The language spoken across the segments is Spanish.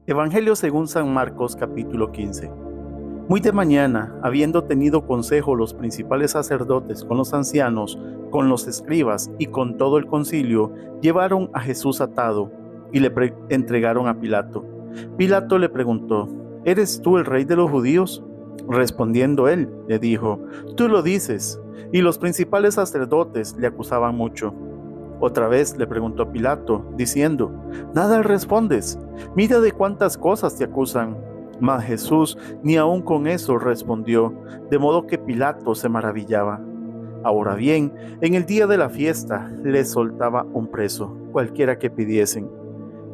Evangelio según San Marcos capítulo 15. Muy de mañana, habiendo tenido consejo los principales sacerdotes con los ancianos, con los escribas y con todo el concilio, llevaron a Jesús atado y le entregaron a Pilato. Pilato le preguntó: ¿Eres tú el rey de los judíos? Respondiendo él, le dijo: Tú lo dices. Y los principales sacerdotes le acusaban mucho. Otra vez le preguntó Pilato, diciendo: ¿Nada respondes? Mira de cuántas cosas te acusan. Mas Jesús ni aun con eso respondió, de modo que Pilato se maravillaba. Ahora bien, en el día de la fiesta les soltaba un preso, cualquiera que pidiesen.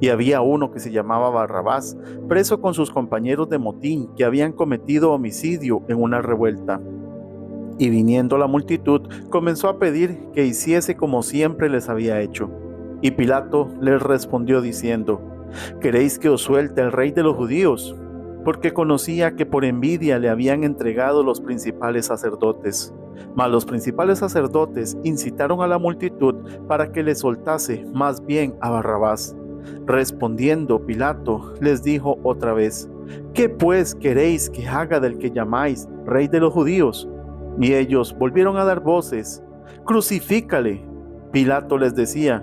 Y había uno que se llamaba Barrabás, preso con sus compañeros de motín que habían cometido homicidio en una revuelta. Y viniendo la multitud, comenzó a pedir que hiciese como siempre les había hecho. Y Pilato les respondió diciendo: ¿Queréis que os suelte el rey de los judíos? Porque conocía que por envidia le habían entregado los principales sacerdotes. Mas los principales sacerdotes incitaron a la multitud para que le soltase más bien a Barrabás. Respondiendo Pilato, les dijo otra vez: ¿Qué pues queréis que haga del que llamáis rey de los judíos? Y ellos volvieron a dar voces: ¡Crucifícale! Pilato les decía: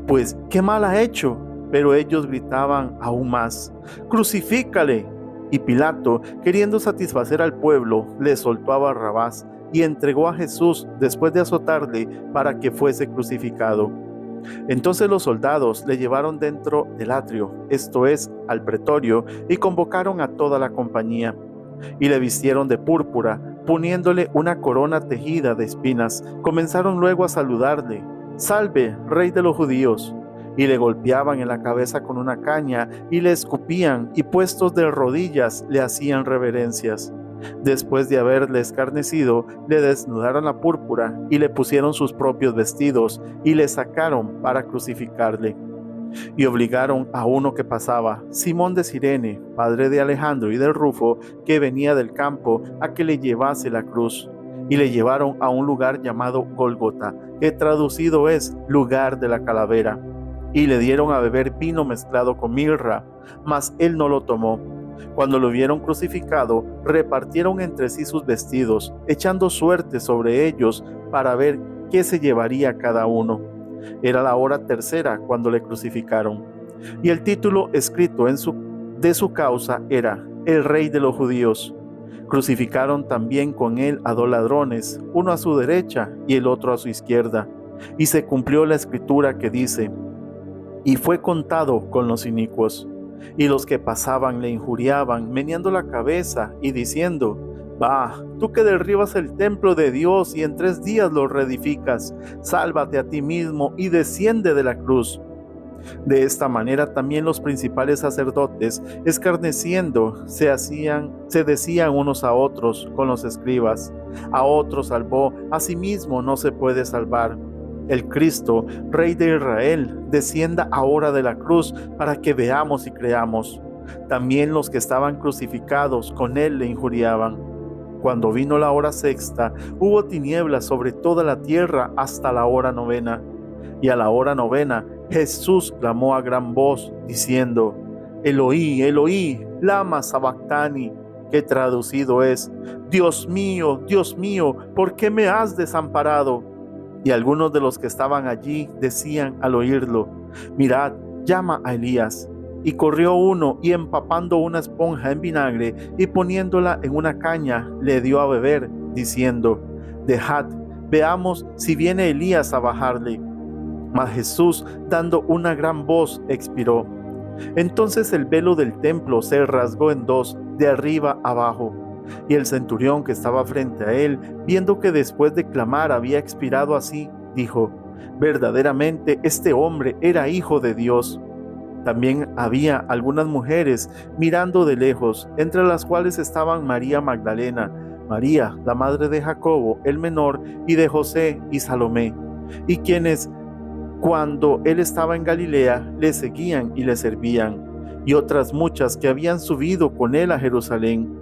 Pues, ¿qué mal ha hecho? Pero ellos gritaban aún más: ¡Crucifícale! Y Pilato, queriendo satisfacer al pueblo, le soltó a Barrabás y entregó a Jesús después de azotarle para que fuese crucificado. Entonces los soldados le llevaron dentro del atrio, esto es, al pretorio, y convocaron a toda la compañía. Y le vistieron de púrpura, poniéndole una corona tejida de espinas. Comenzaron luego a saludarle: ¡Salve, rey de los judíos! Y le golpeaban en la cabeza con una caña, y le escupían, y puestos de rodillas le hacían reverencias. Después de haberle escarnecido, le desnudaron la púrpura, y le pusieron sus propios vestidos, y le sacaron para crucificarle. Y obligaron a uno que pasaba, Simón de Cirene, padre de Alejandro y de Rufo, que venía del campo, a que le llevase la cruz. Y le llevaron a un lugar llamado Gólgota, que traducido es lugar de la calavera. Y le dieron a beber vino mezclado con mirra, mas él no lo tomó. Cuando lo vieron crucificado, repartieron entre sí sus vestidos, echando suerte sobre ellos para ver qué se llevaría cada uno. Era la hora tercera cuando le crucificaron. Y el título escrito de su causa era: El Rey de los Judíos. Crucificaron también con él a 2 ladrones, uno a su derecha y el otro a su izquierda. Y se cumplió la escritura que dice: Y fue contado con los inicuos. Y los que pasaban le injuriaban, meneando la cabeza y diciendo: Va, tú que derribas el templo de Dios y en 3 días lo reedificas, sálvate a ti mismo y desciende de la cruz. De esta manera también los principales sacerdotes, escarneciendo, se decían unos a otros con los escribas: A otro salvó, a sí mismo no se puede salvar. El Cristo, Rey de Israel, descienda ahora de la cruz para que veamos y creamos. También los que estaban crucificados con él le injuriaban. Cuando vino la hora sexta, hubo tinieblas sobre toda la tierra hasta la hora novena. Y a la hora novena, Jesús clamó a gran voz, diciendo: Eloí, Eloí, lama sabactani, que traducido es: Dios mío, ¿por qué me has desamparado? Y algunos de los que estaban allí decían al oírlo: Mirad, llama a Elías. Y corrió uno, y empapando una esponja en vinagre y poniéndola en una caña, le dio a beber, diciendo: Dejad, veamos si viene Elías a bajarle. Mas Jesús, dando una gran voz, expiró. Entonces el velo del templo se rasgó en 2, de arriba abajo. Y el centurión que estaba frente a él, viendo que después de clamar había expirado así, dijo: Verdaderamente este hombre era hijo de Dios. También había algunas mujeres mirando de lejos, entre las cuales estaban María Magdalena, María, la madre de Jacobo, el menor, y de José y Salomé, y quienes, cuando él estaba en Galilea, le seguían y le servían, y otras muchas que habían subido con él a Jerusalén.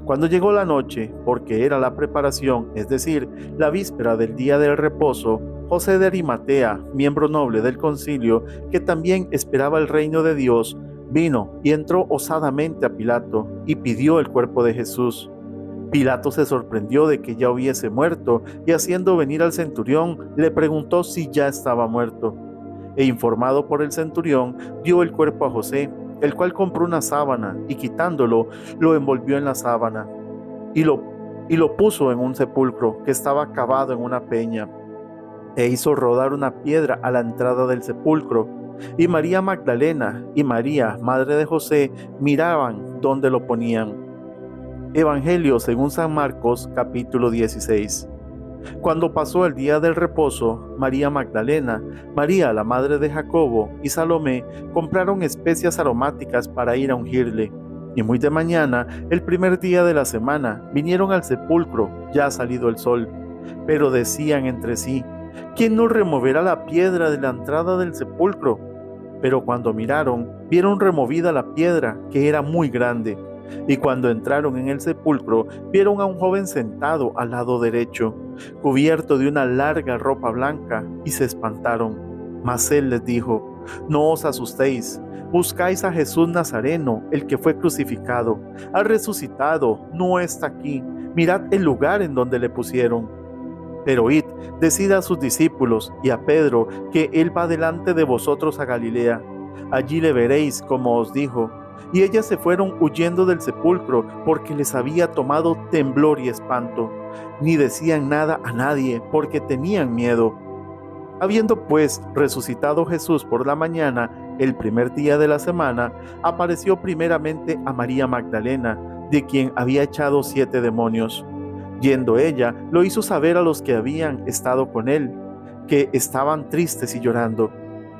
Cuando llegó la noche, porque era la preparación, es decir, la víspera del día del reposo, José de Arimatea, miembro noble del concilio, que también esperaba el reino de Dios, vino y entró osadamente a Pilato y pidió el cuerpo de Jesús. Pilato se sorprendió de que ya hubiese muerto y haciendo venir al centurión le preguntó si ya estaba muerto. E informado por el centurión, dio el cuerpo a José, el cual compró una sábana y quitándolo, lo envolvió en la sábana y lo puso en un sepulcro que estaba cavado en una peña. E hizo rodar una piedra a la entrada del sepulcro. Y María Magdalena y María, madre de José, miraban dónde lo ponían. Evangelio según San Marcos, capítulo 16. Cuando pasó el día del reposo, María Magdalena, María la madre de Jacobo y Salomé compraron especias aromáticas para ir a ungirle. Y muy de mañana, el primer día de la semana, vinieron al sepulcro, ya salido el sol. Pero decían entre sí: ¿quién nos removerá la piedra de la entrada del sepulcro? Pero cuando miraron, vieron removida la piedra, que era muy grande. Y cuando entraron en el sepulcro, vieron a un joven sentado al lado derecho, cubierto de una larga ropa blanca, y se espantaron. Mas él les dijo: no os asustéis, buscáis a Jesús Nazareno, el que fue crucificado. Ha resucitado, no está aquí. Mirad el lugar en donde le pusieron. Pero id, decid a sus discípulos y a Pedro que él va delante de vosotros a Galilea. Allí le veréis como os dijo. Y ellas se fueron huyendo del sepulcro porque les había tomado temblor y espanto. Ni decían nada a nadie porque tenían miedo. Habiendo pues resucitado Jesús por la mañana, el primer día de la semana, apareció primeramente a María Magdalena, de quien había echado 7 demonios. Yendo ella, lo hizo saber a los que habían estado con él, que estaban tristes y llorando.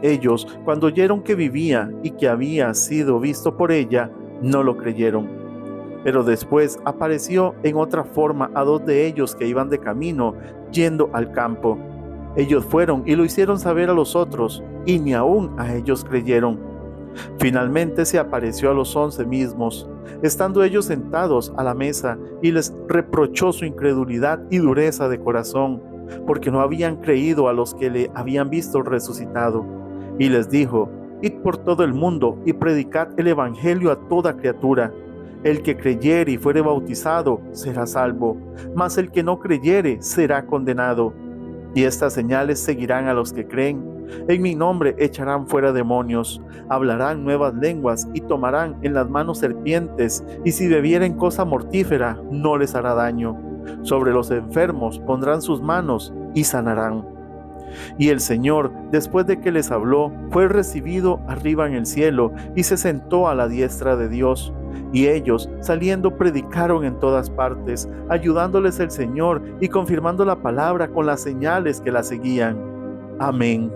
Ellos, cuando oyeron que vivía y que había sido visto por ella, no lo creyeron. Pero después apareció en otra forma a 2 de ellos que iban de camino, yendo al campo. Ellos fueron y lo hicieron saber a los otros, y ni aún a ellos creyeron. Finalmente se apareció a los 11 mismos, estando ellos sentados a la mesa, y les reprochó su incredulidad y dureza de corazón, porque no habían creído a los que le habían visto resucitado. Y les dijo: id por todo el mundo y predicad el evangelio a toda criatura. El que creyere y fuere bautizado será salvo, mas el que no creyere será condenado. Y estas señales seguirán a los que creen. En mi nombre echarán fuera demonios, hablarán nuevas lenguas y tomarán en las manos serpientes, y si bebieren cosa mortífera no les hará daño. Sobre los enfermos pondrán sus manos y sanarán. Y el Señor, después de que les habló, fue recibido arriba en el cielo y se sentó a la diestra de Dios. Y ellos, saliendo, predicaron en todas partes, ayudándoles el Señor y confirmando la palabra con las señales que la seguían. Amén.